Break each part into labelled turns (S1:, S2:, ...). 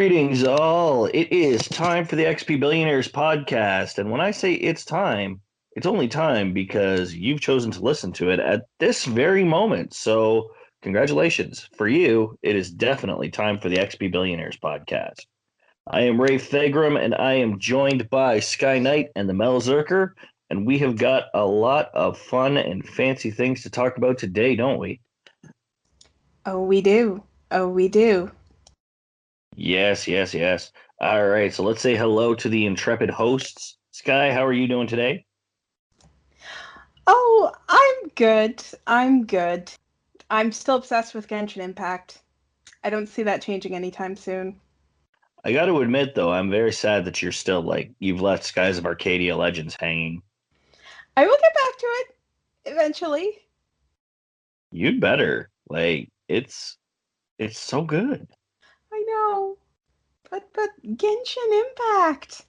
S1: Greetings, all. It is time for the XP Billionaires podcast. And when I say it's time, it's only time because you've chosen to listen to it at this very moment. So, congratulations. For you, it is definitely time for the XP Billionaires podcast. I am Ray Fagram, and I am joined by Sky Knight and the Mel Zerker. And we have got a lot of fun and fancy things to talk about today, don't we?
S2: Oh, we do. Oh, we do.
S1: Yes, yes, yes. All right, so let's say hello to the intrepid hosts. Sky, how are you doing today?
S2: Oh, I'm good. I'm good. I'm still obsessed with Genshin Impact. I don't see that changing anytime soon.
S1: I got to admit, though, I'm very sad that you're still you've left Skies of Arcadia Legends hanging.
S2: I will get back to it eventually.
S1: You'd better. It's so good.
S2: I know. But Genshin Impact.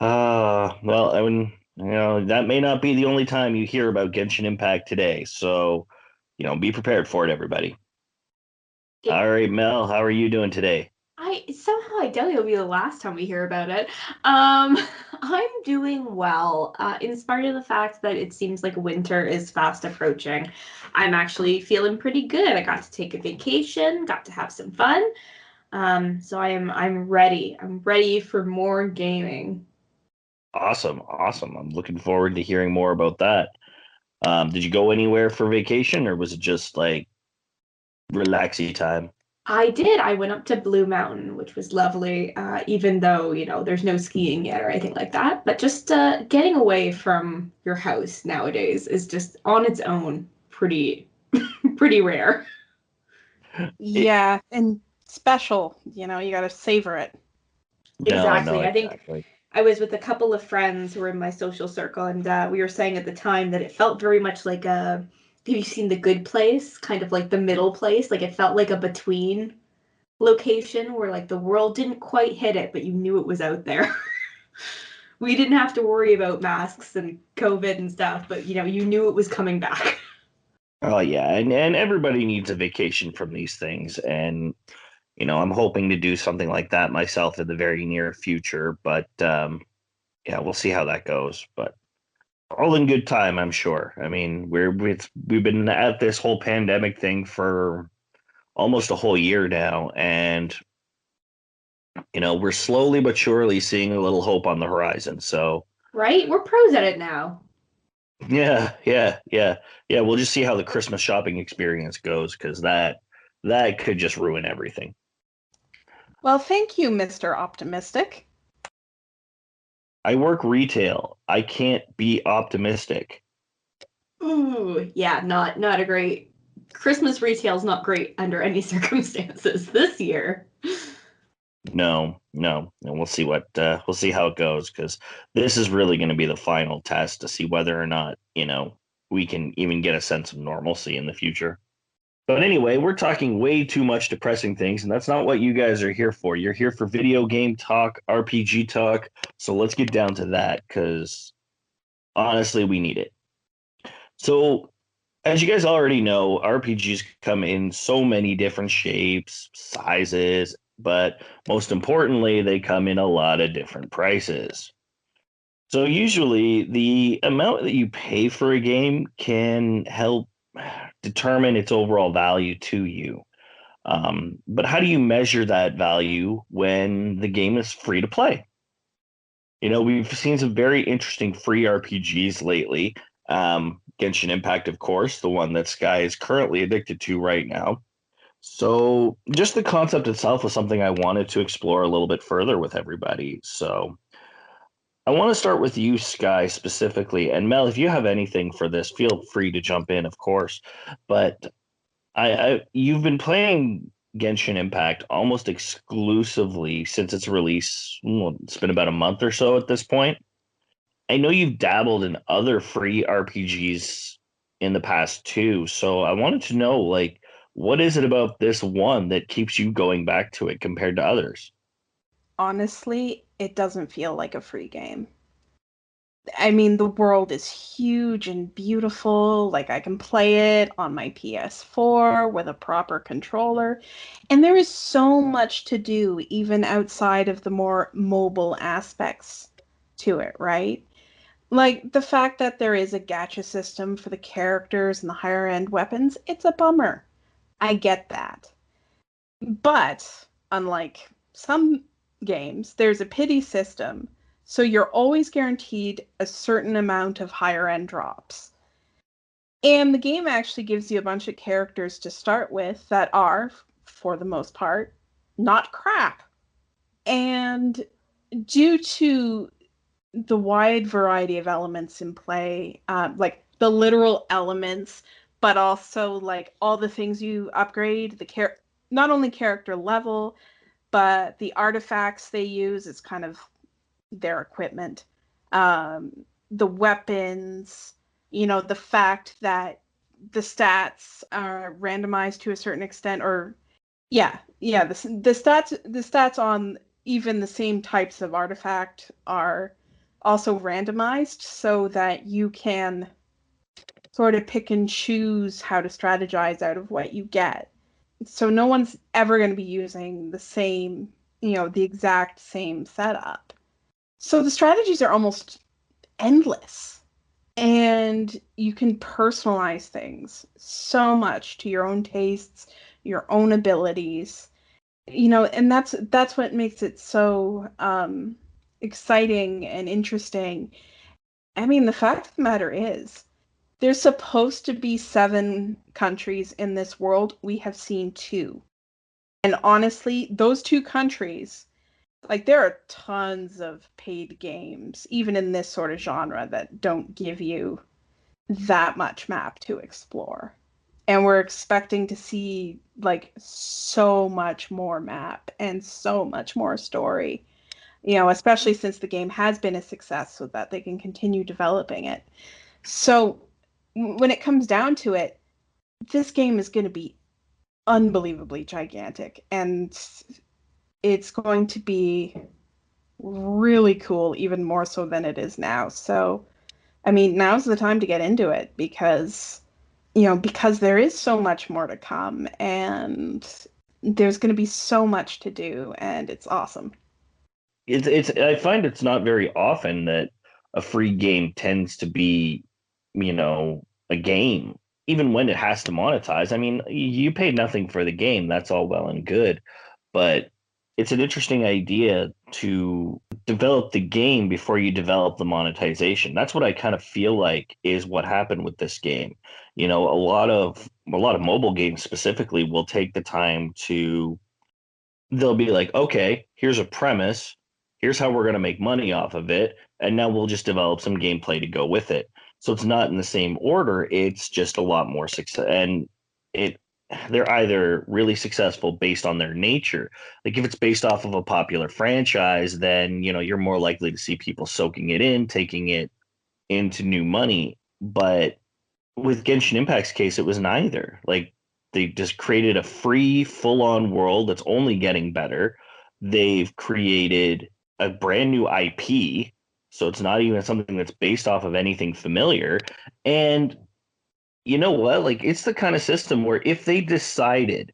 S1: Well, that may not be the only time you hear about Genshin Impact today. So, be prepared for it, everybody.
S3: It,
S1: All right, Mel, how are you doing today?
S3: I doubt it'll be the last time we hear about it. I'm doing well. In spite of the fact that it seems like winter is fast approaching, I'm actually feeling pretty good. I got to take a vacation, got to have some fun. So I'm ready. I'm ready for more gaming.
S1: Awesome, awesome. I'm looking forward to hearing more about that. Did you go anywhere for vacation, or was it just like relaxy time?
S3: I did. I went up to Blue Mountain, which was lovely, even though, there's no skiing yet or anything like that. But just getting away from your house nowadays is just on its own pretty, pretty rare.
S2: Yeah, and special. You gotta savor it.
S1: No,
S3: Exactly. I think
S1: exactly.
S3: I was with a couple of friends who were in my social circle, and we were saying at the time that it felt very much like a. Have you seen The Good Place? Kind of like the middle place. Like it felt like a between location where like the world didn't quite hit it, but you knew it was out there. We didn't have to worry about masks and COVID and stuff, but you knew it was coming back.
S1: Oh yeah, and everybody needs a vacation from these things, and I'm hoping to do something like that myself in the very near future. But yeah, we'll see how that goes. But all in good time, I'm sure. I mean, we've been at this whole pandemic thing for almost a whole year now, and we're slowly but surely seeing a little hope on the horizon. So
S3: Right? We're pros at it now.
S1: yeah. We'll just see how the Christmas shopping experience goes, because that could just ruin everything.
S2: Well, thank you, Mr. Optimistic.
S1: I work retail. I can't be optimistic.
S3: Ooh, yeah, not a great Christmas retail's not great under any circumstances this year.
S1: No, and we'll see how it goes, because this is really going to be the final test to see whether or not we can even get a sense of normalcy in the future. But anyway, we're talking way too much depressing things, and that's not what you guys are here for. You're here for video game talk, RPG talk. So let's get down to that, because honestly, we need it. So, as you guys already know, RPGs come in so many different shapes, sizes, but most importantly, they come in a lot of different prices. So, usually, the amount that you pay for a game can help determine its overall value to you. But how do you measure that value when the game is free to play? We've seen some very interesting free RPGs lately. Genshin Impact, of course, the one that Sky is currently addicted to right now. So, just the concept itself was something I wanted to explore a little bit further with everybody. So, I want to start with you, Sky, specifically. And Mel, if you have anything for this, feel free to jump in, of course. But you've been playing Genshin Impact almost exclusively since its release. Well, it's been about a month or so at this point. I know you've dabbled in other free RPGs in the past too, so I wanted to know, what is it about this one that keeps you going back to it compared to others?
S2: Honestly, it doesn't feel like a free game. I mean, the world is huge and beautiful. Like, I can play it on my PS4 with a proper controller. And there is so much to do, even outside of the more mobile aspects to it, right? Like, the fact that there is a gacha system for the characters and the higher end weapons, it's a bummer. I get that. But unlike some games, there's a pity system, so you're always guaranteed a certain amount of higher end drops. And the game actually gives you a bunch of characters to start with that are, for the most part, not crap. And due to the wide variety of elements in play, like the literal elements, but also like all the things you upgrade, not only character level, but the artifacts they use is kind of their equipment. The weapons, the fact that the stats are randomized to a certain extent, or yeah, the stats on even the same types of artifact are also randomized so that you can sort of pick and choose how to strategize out of what you get. So no one's ever going to be using the exact same setup. So the strategies are almost endless. And you can personalize things so much to your own tastes, your own abilities. And that's what makes it so exciting and interesting. I mean, the fact of the matter is, there's supposed to be 7 countries in this world. We have seen 2. And honestly, those 2 countries, like, there are tons of paid games, even in this sort of genre, that don't give you that much map to explore. And we're expecting to see like so much more map and so much more story, especially since the game has been a success so that they can continue developing it. So when it comes down to it, this game is going to be unbelievably gigantic, and it's going to be really cool, even more so than it is now. So, I mean, now's the time to get into it because there is so much more to come, and there's going to be so much to do, and it's awesome.
S1: It's I find it's not very often that a free game tends to be, a game, even when it has to monetize. I mean, you paid nothing for the game, that's all well and good, but it's an interesting idea to develop the game before you develop the monetization. That's what I kind of feel like is what happened with this game. A lot of mobile games specifically will take the time to they'll be like, okay, here's a premise, here's how we're going to make money off of it, and now we'll just develop some gameplay to go with it. So it's not in the same order, it's just a lot more success, and it they're either really successful based on their nature. Like if it's based off of a popular franchise, then you're more likely to see people soaking it in, taking it into new money. But with Genshin Impact's case, it was neither. Like they just created a free, full-on world that's only getting better. They've created a brand new IP, so it's not even something that's based off of anything familiar. And you know what? Like it's the kind of system where if they decided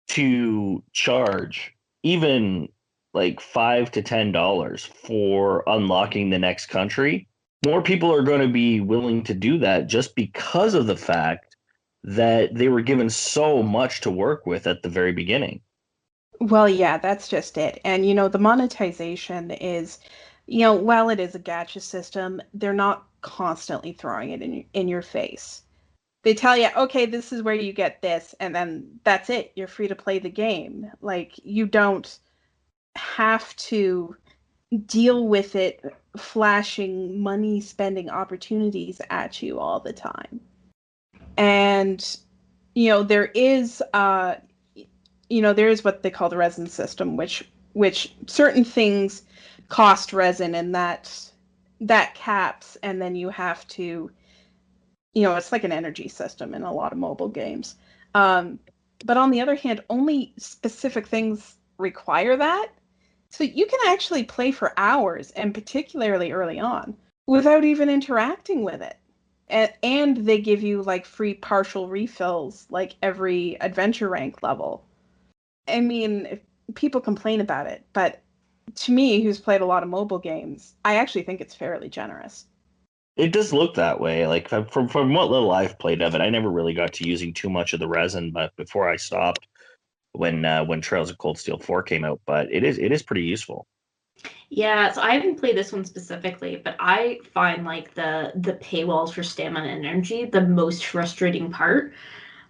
S1: to charge even like $5 to $10 for unlocking the next country, more people are going to be willing to do that just because of the fact that they were given so much to work with at the very beginning.
S2: Well, yeah, that's just it. And the monetization is, while it is a gacha system, they're not constantly throwing it in your face. They tell you, okay, this is where you get this, and then that's it. You're free to play the game. Like, you don't have to deal with it flashing money spending opportunities at you all the time. And there is there is what they call the resin system, which certain things cost resin, and that caps, and then you have to, it's like an energy system in a lot of mobile games. Um, but on the other hand, only specific things require that. So you can actually play for hours, and particularly early on. without even interacting with it. And they give you like free partial refills like every adventure rank level. I mean, if people complain about it, but to me, who's played a lot of mobile games, I actually think it's fairly generous.
S1: It does look that way. Like from what little I've played of it, I never really got to using too much of the resin, but before I stopped when Trails of Cold Steel 4 came out, but it is pretty useful.
S3: Yeah, so I haven't played this one specifically, but I find like the paywalls for stamina and energy the most frustrating part.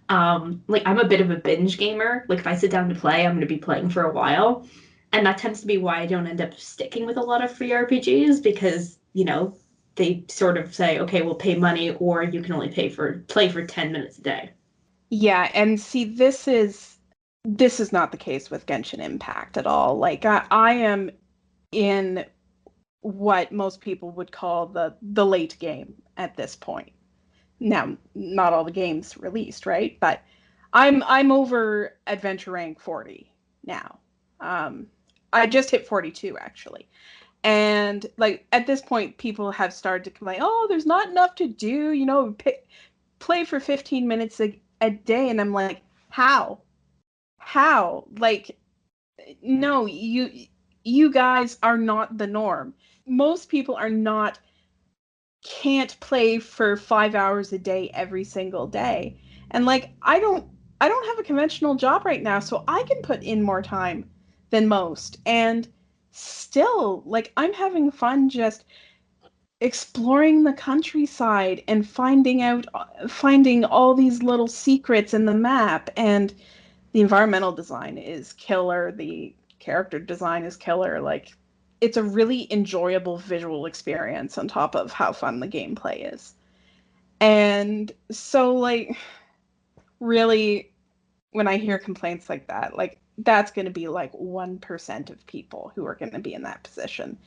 S3: Like I'm a bit of a binge gamer. Like if I sit down to play, I'm going to be playing for a while, and that tends to be why I don't end up sticking with a lot of free RPGs because they sort of say, okay, we'll pay money, or you can only play for 10 minutes a day.
S2: Yeah, and see, this is not the case with Genshin Impact at all. Like I am in what most people would call the late game at this point. Now, not all the games released, right? But I'm over adventure rank 40 now. Um, I just hit 42 actually. And like at this point, people have started to complain, oh, there's not enough to do, play for 15 minutes a day. And I'm like, how? How? Like, no, you guys are not the norm. Most people are not can't play for 5 hours a day every single day. And like I don't have a conventional job right now, so I can put in more time than most. And still, like I'm having fun just exploring the countryside and finding all these little secrets in the map. And the environmental design is killer, the character design is killer. Like it's a really enjoyable visual experience on top of how fun the gameplay is. And so like really when I hear complaints like that, like that's going to be like 1% of people who are going to be in that position.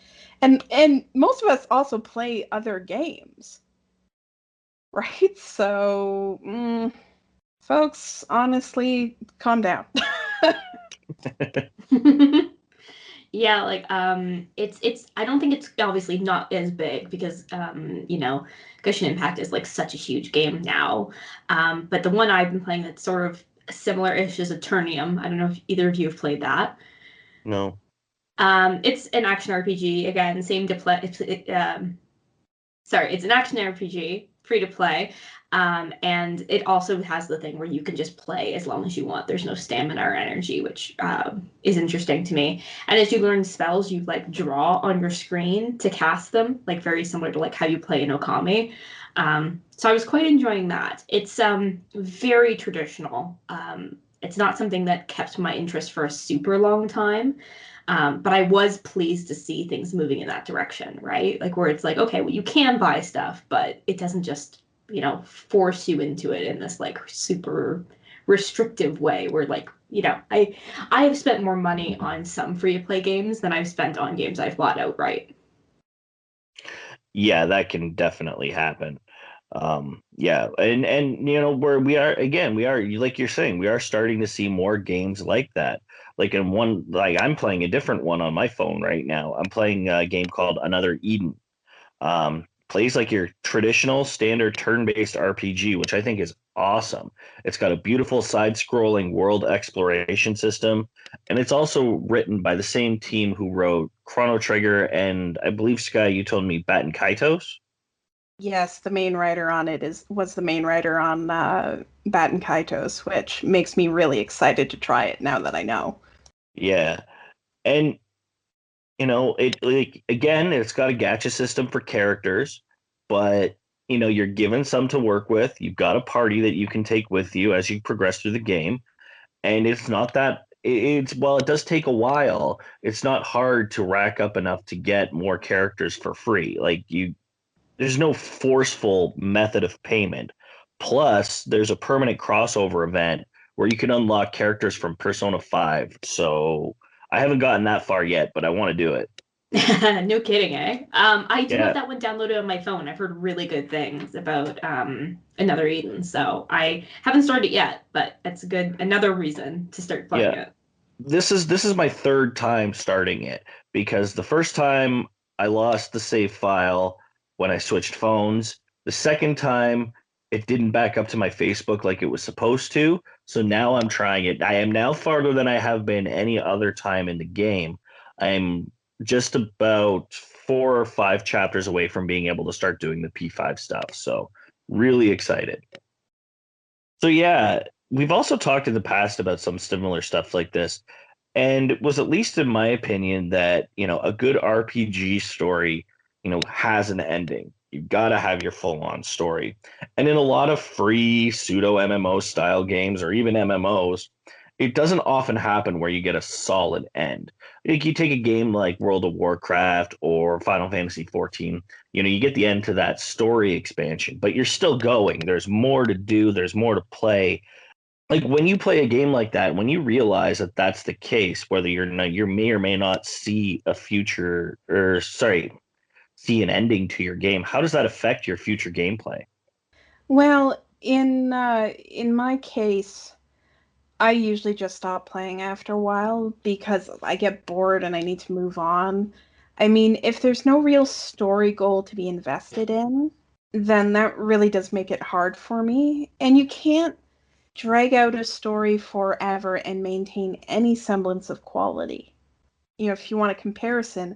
S2: And most of us also play other games, right? So, folks, honestly, calm down.
S3: Yeah, like it's I don't think it's obviously not as big because Genshin Impact is like such a huge game now. But the one I've been playing that's sort of similar-ish is Eternium. I don't know if either of you have played that.
S1: No.
S3: It's an action RPG again, same to play. Sorry, it's an action RPG, free to play. And it also has the thing where you can just play as long as you want. There's no stamina or energy, which is interesting to me. And as you learn spells, you like draw on your screen to cast them, like very similar to like how you play in Okami. So I was quite enjoying that. It's very traditional. It's not something that kept my interest for a super long time. But I was pleased to see things moving in that direction, right? Like where it's like, okay, well, you can buy stuff, but it doesn't just, force you into it in this like super restrictive way where like, I have spent more money on some free to play games than I've spent on games I've bought outright.
S1: Yeah, that can definitely happen. Yeah, and where we are again, we are like you're saying, we are starting to see more games like that. Like in one, like I'm playing a different one on my phone right now. I'm playing a game called Another Eden. Plays like your traditional standard turn-based RPG, which I think is awesome. It's got a beautiful side-scrolling world exploration system, and it's also written by the same team who wrote Chrono Trigger and I believe Sky, you told me Batten Kaitos.
S2: Yes, the main writer on it was the main writer on Batten Kaitos, which makes me really excited to try it now that I know.
S1: Yeah, and it like again, it's got a gacha system for characters, but you're given some to work with. You've got a party that you can take with you as you progress through the game, and it's not that it's well, it does take a while. It's not hard to rack up enough to get more characters for free. There's no forceful method of payment. Plus, there's a permanent crossover event where you can unlock characters from Persona 5. So I haven't gotten that far yet, but I want to do it.
S3: No kidding, eh? I do have
S1: Yeah,
S3: that one downloaded on my phone. I've heard really good things about Another Eden, so I haven't started it yet, but that's another reason to start playing
S1: yeah.
S3: it.
S1: This is my third time starting it because the first time I lost the save file. when I switched phones. The second time, it didn't back up to my Facebook like it was supposed to. So now I'm trying it. I am now farther than I have been any other time in the game. I'm just about 4 or 5 chapters away from being able to start doing the P5 stuff. So really excited. So yeah, we've also talked in the past about some similar stuff like this, and it was at least in my opinion that, a good RPG story, has an ending. You've got to have your full-on story. And in a lot of free pseudo MMO style games or even MMOs, it doesn't often happen where you get a solid end. Like you take a game like World of Warcraft or Final Fantasy 14, you get the end to that story expansion, but you're still going. There's more to do, there's more to play. Like when you play a game like that, when you realize that that's the case, whether you may or may not see a future, or sorry, see an ending to your game, how does that affect your future gameplay?
S2: Well, in my case, I usually just stop playing after a while because I get bored and I need to move on. I mean, if there's no real story goal to be invested in, then that really does make it hard for me. And you can't drag out a story forever and maintain any semblance of quality. If you want a comparison,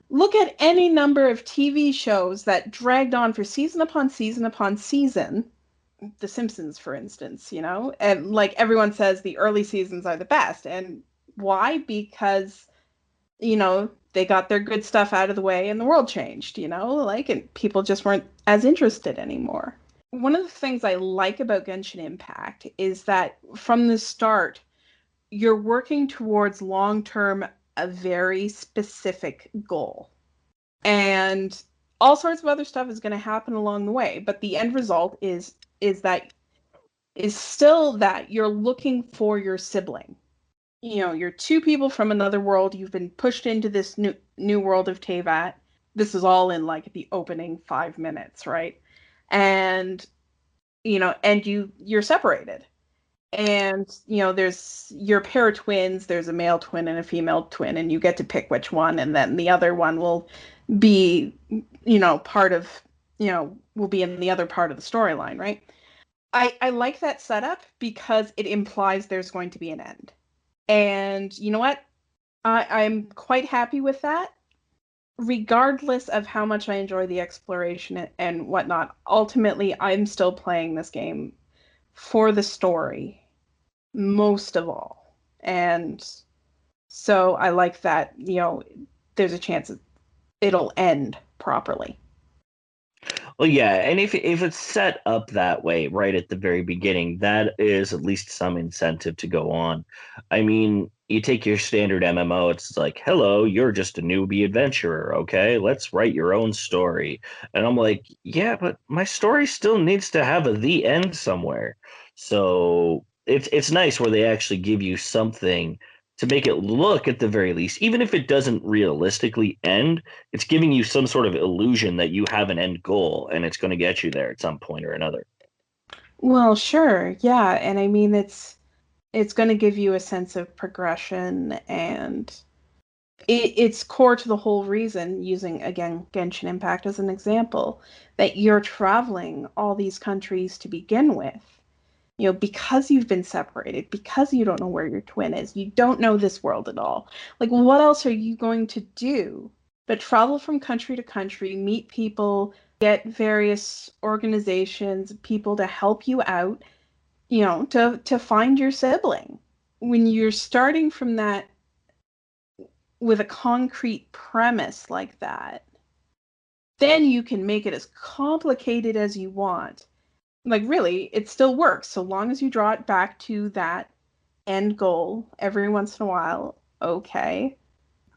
S2: look at any number of TV shows that dragged on for season upon season upon season. The Simpsons, for instance, and like everyone says, the early seasons are the best. And why? Because, they got their good stuff out of the way and the world changed, and people just weren't as interested anymore. One of the things I like about Genshin Impact is that from the start, you're working towards long term a very specific goal. And all sorts of other stuff is going to happen along the way, but the end result is still that you're looking for your sibling. You're two people from another world. You've been pushed into this new world of Tevat. This is all in like the opening 5 minutes, right? And you're separated. And there's your pair of twins. There's a male twin and a female twin, and you get to pick which one, and then the other one will be, part of, will be in the other part of the storyline, right? I like that setup because it implies there's going to be an end. And you know what? I'm quite happy with that, regardless of how much I enjoy the exploration and whatnot. Ultimately, I'm still playing this game for the story, most of all. And so I like that, there's a chance it'll end properly.
S1: Well, yeah, and if it's set up that way right at the very beginning, that is at least some incentive to go on. I mean, you take your standard MMO, it's like, hello, you're just a newbie adventurer, okay? Let's write your own story. And I'm like, yeah, but my story still needs to have a the end somewhere. So it's nice where they actually give you something to make it look at the very least, even if it doesn't realistically end, it's giving you some sort of illusion that you have an end goal and it's going to get you there at some point or another.
S2: Well, sure. Yeah, and I mean it's going to give you a sense of progression, and it's core to the whole reason, using again Genshin Impact as an example, that you're traveling all these countries to begin with. Because you've been separated, because you don't know where your twin is, you don't know this world at all. Like, what else are you going to do but travel from country to country, meet people, get various organizations, people to help you out, to find your sibling? When you're starting from that with a concrete premise like that, then you can make it as complicated as you want. Like, really, it still works so long as you draw it back to that end goal every once in a while. Okay.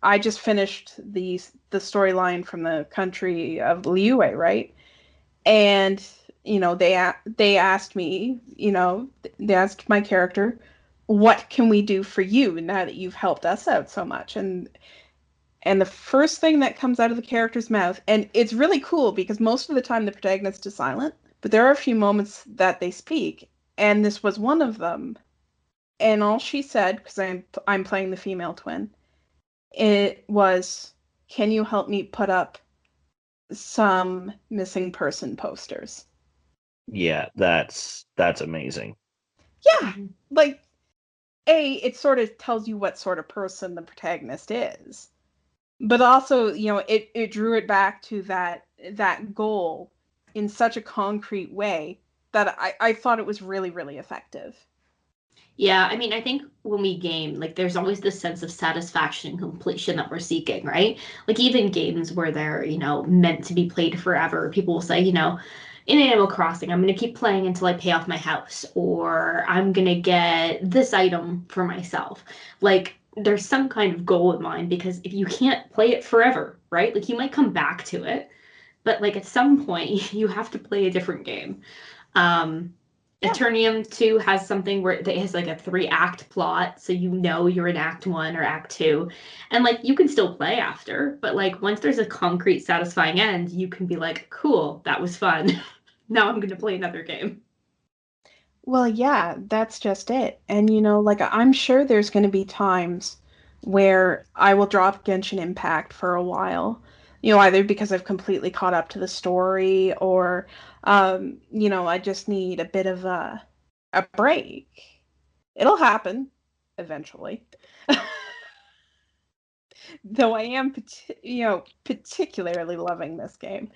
S2: I just finished the storyline from the country of Liyue, right? And they asked me, they asked my character, what can we do for you now that you've helped us out so much? And the first thing that comes out of the character's mouth, and it's really cool because most of the time the protagonist is silent, but there are a few moments that they speak, and this was one of them. And all she said, because I'm playing the female twin, it was, "Can you help me put up some missing person posters.
S1: Yeah, that's amazing.
S2: Yeah,
S3: Mhm.
S2: like A, it sort of tells you what sort of person the protagonist is. But also, it drew it back to that goal in such a concrete way that I thought it was really, really effective.
S3: Yeah, I mean, I think when we game, like, there's always this sense of satisfaction and completion that we're seeking, right? Like, even games where they're, meant to be played forever, people will say, in Animal Crossing, I'm going to keep playing until I pay off my house, or I'm going to get this item for myself. Like, there's some kind of goal in mind because if you can't play it forever, right? Like, you might come back to it, but, like, at some point, you have to play a different game. Um,
S2: Yeah.
S3: Eternium 2 has something where it has like a 3-act plot, so you're in Act 1 or Act 2. And like you can still play after, but like once there's a concrete, satisfying end, you can be like, cool, that was fun. Now I'm gonna play another game.
S2: Well, yeah, that's just it. And like I'm sure there's going to be times where I will drop Genshin Impact for a while. Either because I've completely caught up to the story or I just need a bit of a break. It'll happen eventually. Though I am, particularly loving this game.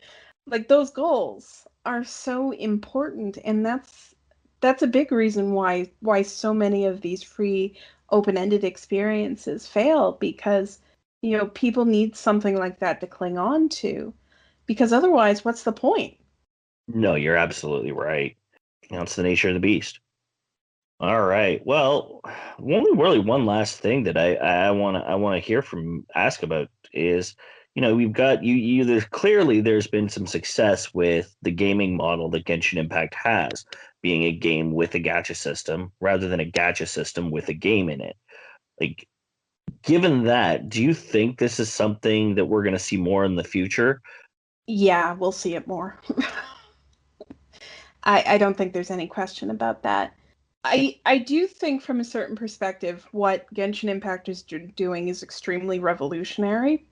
S2: Like those goals are so important, and that's a big reason why so many of these free open-ended experiences fail because people need something like that to cling on to because otherwise what's the point?
S1: No, you're absolutely right. It's the nature of the beast. All right. Well, only really one last thing that I want to hear from ask about is, we've got you there's clearly there's been some success with the gaming model that Genshin Impact has, being a game with a gacha system rather than a gacha system with a game in it. Like, given that, do you think this is something that we're going to see more in the future?
S2: Yeah, we'll see it more. I don't think there's any question about that. I do think from a certain perspective what Genshin Impact is doing is extremely revolutionary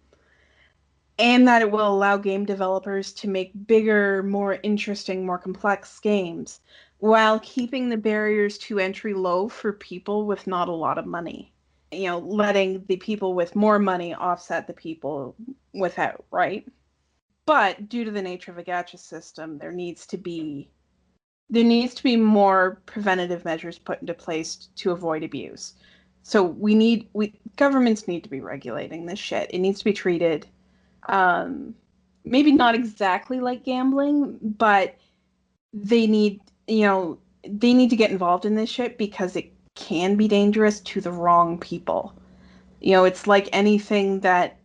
S2: and that it will allow game developers to make bigger, more interesting, more complex games while keeping the barriers to entry low for people with not a lot of money. Letting the people with more money offset the people without, right? But due to the nature of a gacha system, there needs to be more preventative measures put into place to avoid abuse. So we governments need to be regulating this shit. It needs to be treated um, maybe not exactly like gambling, but they need, they need to get involved in this shit because it can be dangerous to the wrong people. It's like anything that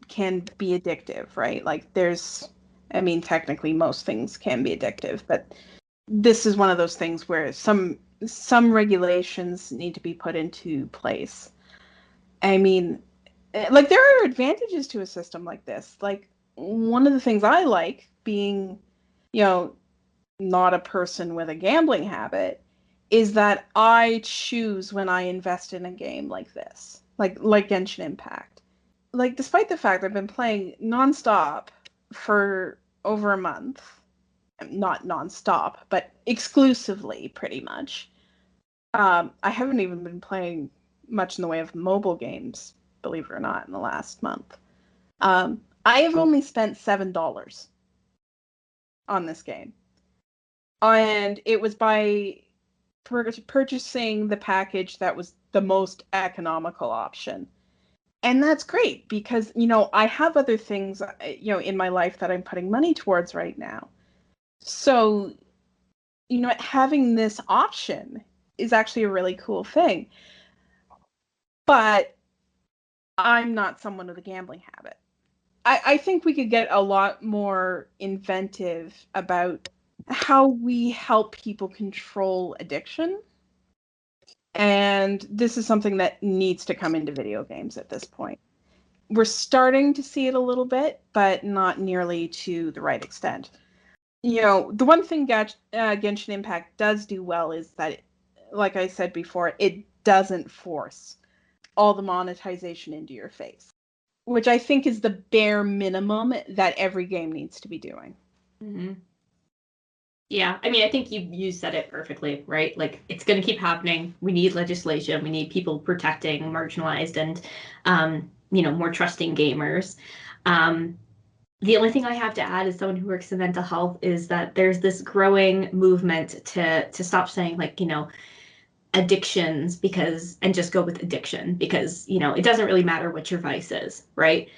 S2: can be addictive, right? Like I mean, technically most things can be addictive, but this is one of those things where some regulations need to be put into place. I mean, like there are advantages to a system like this. Like one of the things I like being, you know, not a person with a gambling habit is that I choose when I invest in a game like this. Like Genshin Impact. Like despite the fact I've been playing nonstop for over a month, not nonstop, but exclusively pretty much. I haven't even been playing much in the way of mobile games, believe it or not, in the last month. I have only spent $7 on this game, and it was by purchasing the package that was the most economical option. And that's great because I have other things in my life that I'm putting money towards right now. So having this option is actually a really cool thing. But I'm not someone with a gambling habit. I think we could get a lot more inventive about how we help people control addiction. And this is something that needs to come into video games at this point. We're starting to see it a little bit, but not nearly to the right extent. The one thing Genshin Impact does do well is that, like I said before, it doesn't force all the monetization into your face. which I think is the bare minimum that every game needs to be doing.
S3: Mm-hmm. Yeah, I mean, I think you said it perfectly, right? Like it's going to keep happening. We need legislation. We need people protecting marginalized and, more trusting gamers. Um, the only thing I have to add as someone who works in mental health is that there's this growing movement to stop saying like, addictions because and just go with addiction because, it doesn't really matter what your vice is, right?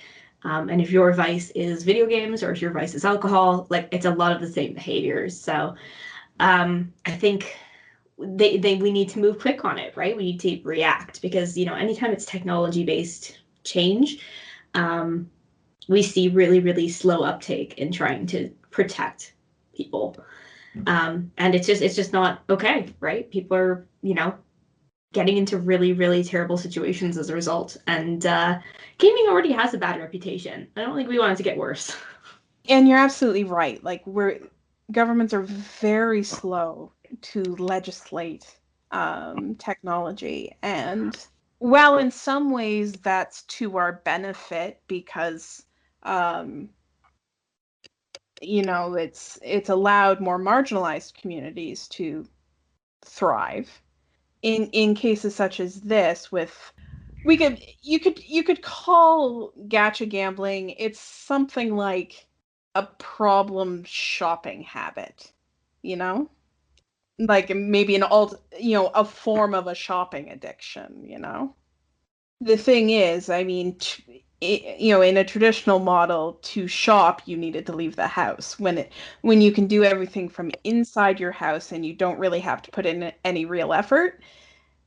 S3: And if your vice is video games or if your vice is alcohol, like it's a lot of the same behaviors. So I think we need to move quick on it, right? We need to react because anytime it's technology based change, um, we see really really slow uptake in trying to protect people, and it's just not okay, right? People are getting into really really terrible situations as a result, and gaming already has a bad reputation. I don't think we want it to get worse.
S2: And you're absolutely right. Like governments are very slow to legislate technology, and well, in some ways that's to our benefit because um, it's allowed more marginalized communities to thrive. In cases such as this, with you could call gacha gambling, it's something like a problem shopping habit, you know? Like maybe a form of a shopping addiction, you know? The thing is, I mean, in a traditional model, to shop, you needed to leave the house. When you can do everything from inside your house and you don't really have to put in any real effort,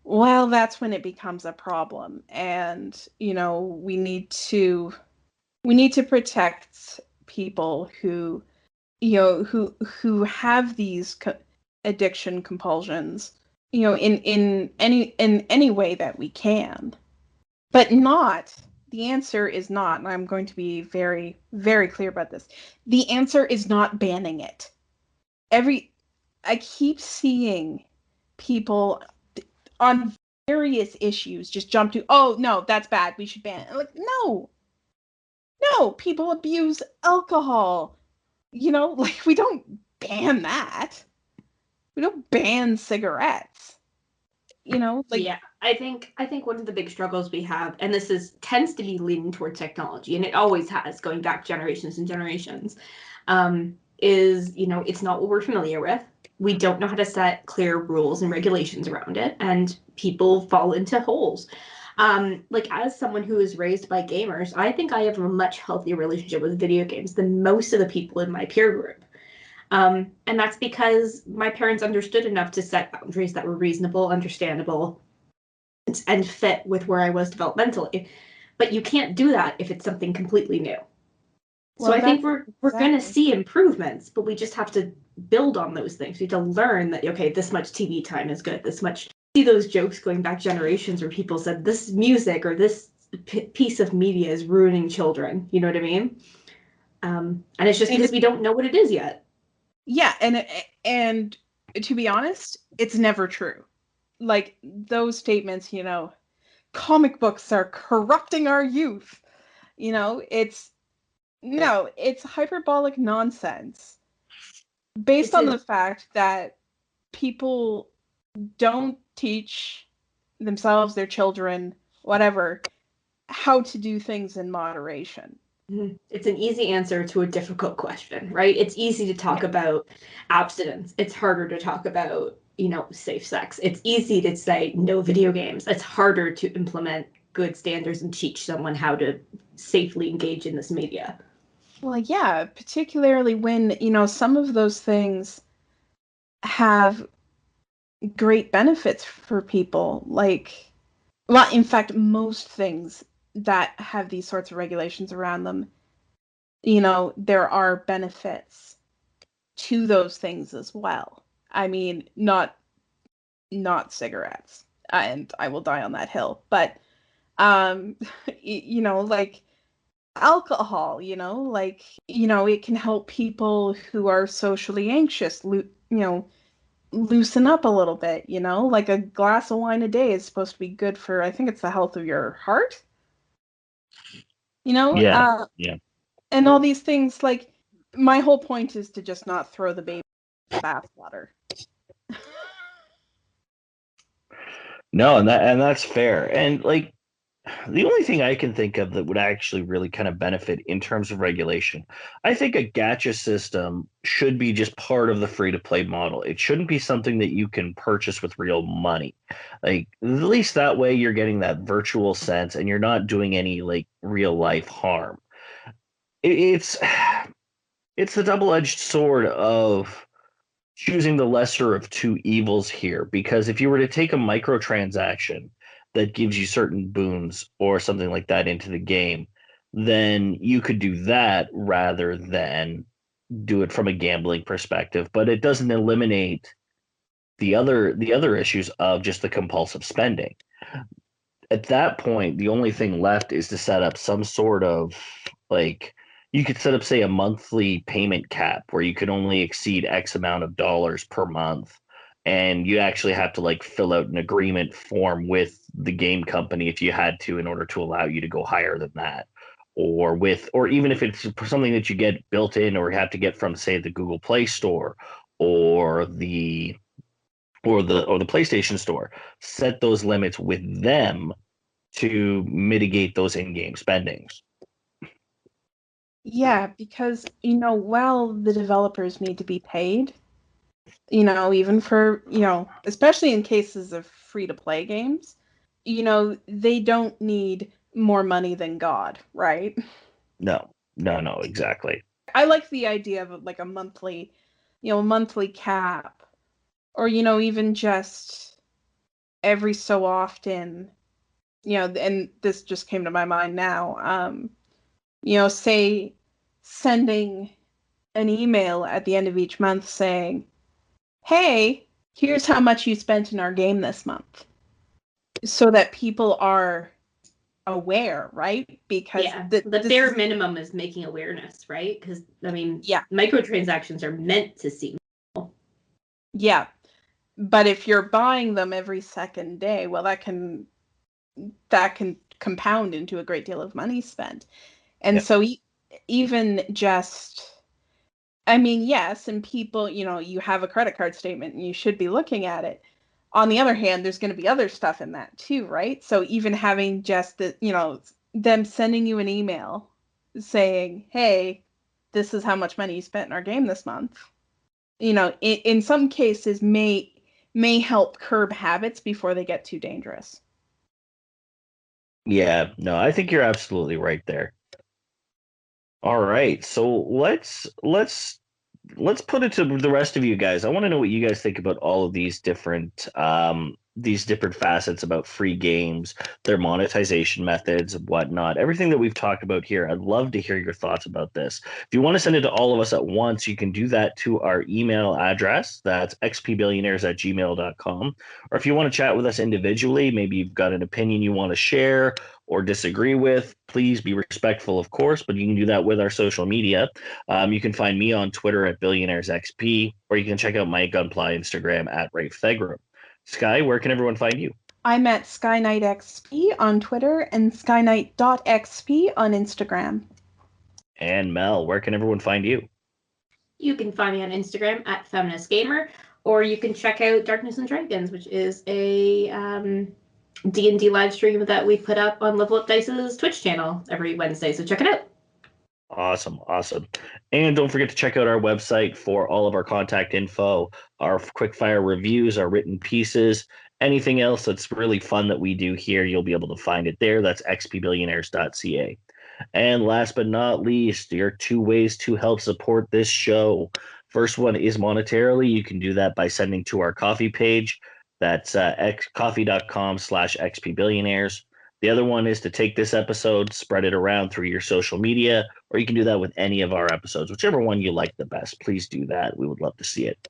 S2: well, that's when it becomes a problem. And, we need to protect people who have these addiction compulsions, in any way that we can. But not the answer is not, and I'm going to be very, very clear about this. The answer is not banning it. Every I keep seeing people on various issues just jump to, oh no, that's bad, we should ban it. Like, no, no, people abuse alcohol. Like we don't ban that. We don't ban cigarettes. Like,
S3: Yeah, I think one of the big struggles we have, and this is tends to be leaning toward technology, and it always has, going back generations and generations, is it's not what we're familiar with. We don't know how to set clear rules and regulations around it, and people fall into holes. Like as someone who is raised by gamers, I think I have a much healthier relationship with video games than most of the people in my peer group. And that's because my parents understood enough to set boundaries that were reasonable, understandable, and fit with where I was developmentally. But you can't do that if it's something completely new. So
S2: well,
S3: I think
S2: that's
S3: we're going to
S2: exactly.
S3: see improvements, but we just have to build on those things. We have to learn that okay, this much TV time is good. This much see those jokes going back generations where people said this music or this piece of media is ruining children. You know what I mean? And it's just
S2: And
S3: because we don't know what it is yet.
S2: yeah, and to be honest, it's never true. Like those statements, comic books are corrupting our youth. It's no, it's hyperbolic nonsense based
S3: It's
S2: on
S3: a
S2: the fact that people don't teach themselves, their children, whatever, how to do things in moderation.
S3: It's an easy answer to a difficult question, right? It's easy to talk
S2: Yeah.
S3: about abstinence. It's harder to talk about, safe sex. It's easy to say no video games. It's harder to implement good standards and teach someone how to safely engage in this media.
S2: Well, yeah, particularly when, some of those things have great benefits for people. Like, well, in fact, most things that have these sorts of regulations around them, there are benefits to those things as well. I mean, not cigarettes, and I will die on that hill, but um, like alcohol, like it can help people who are socially anxious, loosen up a little bit, like a glass of wine a day is supposed to be good for, I think it's the health of your heart. You know,
S1: Yeah, yeah.
S2: and all these things. Like, my whole point is to just not throw the baby with the bathwater.
S1: No, and that's fair. And like the only thing I can think of that would actually really kind of benefit in terms of regulation, I think a gacha system should be just part of the free to play model. It shouldn't be something that you can purchase with real money. Like at least that way you're getting that virtual sense and you're not doing any like real life harm. It's it's the double-edged sword of choosing the lesser of two evils here because if you were to take a microtransaction that gives you certain boons or something like that into the game, then you could do that rather than do it from a gambling perspective. But it doesn't eliminate the other issues of just the compulsive spending. At that point, the only thing left is to set up some sort of like you could set up, say, a monthly payment cap where you could only exceed X amount of dollars per month. And you actually have to like fill out an agreement form with the game company if you had to in order to allow you to go higher than that. Or even if it's something that you get built in or have to get from, say, the Google Play Store or the PlayStation Store, set those limits with them to mitigate those in-game spendings.
S2: Yeah, because while the developers need to be paid, even for, especially in cases of free to play games, they don't need more money than God, right?
S1: No, no, no, exactly.
S2: I like the idea of like a monthly cap, or even just every so often, and this just came to my mind now. Say sending an email at the end of each month saying, "Hey, here's how much you spent in our game this month," so that people are aware, right? Because
S3: Yeah,
S2: the
S3: the
S2: this
S3: bare
S2: is
S3: minimum is making awareness, right? Because I mean,
S2: yeah,
S3: microtransactions are meant to seem.
S2: yeah. But if you're buying them every second day, well, that can compound into a great deal of money spent. And
S1: Yeah.
S2: so even just, I mean, yes, and people, you have a credit card statement and you should be looking at it. On the other hand, there's going to be other stuff in that too, right? So even having just them sending you an email saying, "Hey, this is how much money you spent in our game this month," in some cases may help curb habits before they get too dangerous.
S1: Yeah, no, I think you're absolutely right there. All right, so let's put it to the rest of you guys. I want to know what you guys think about all of these different facets about free games, their monetization methods, and whatnot. Everything that we've talked about here. I'd love to hear your thoughts about this. If you want to send it to all of us at once, you can do that to our email address. That's xpbillionaires@gmail.com. Or if you want to chat with us individually, maybe you've got an opinion you want to share or disagree with, please be respectful, of course, but you can do that with our social media. You can find me on Twitter at BillionairesXP, or you can check out my Gunpla Instagram at RafeThegram. Sky, where can everyone find you?
S2: I'm at SkyKnightXP on Twitter and SkyKnight.xp on Instagram.
S1: And Mel, where can everyone find you?
S3: You can find me on Instagram at Feminist Gamer, or you can check out Darkness and Dragons, which is a D&D live stream that we put up on Level Up Dice's Twitch channel every Wednesday. So check it out.
S1: Awesome, awesome. And don't forget to check out our website for all of our contact info, our quickfire reviews, our written pieces, anything else that's really fun that we do here, you'll be able to find it there. That's xpbillionaires.ca. And last but not least, there are two ways to help support this show. First one is monetarily. You can do that by sending to our coffee page. That's coffee.com/xpbillionaires. The other one is to take this episode, spread it around through your social media, or you can do that with any of our episodes, whichever one you like the best. Please do that. We would love to see it.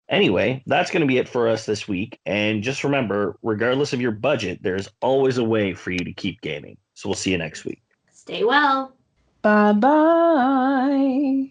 S1: Anyway, that's going to be it for us this week. And just remember, regardless of your budget, there's always a way for you to keep gaming. So we'll see you next week.
S3: Stay well.
S2: Bye bye.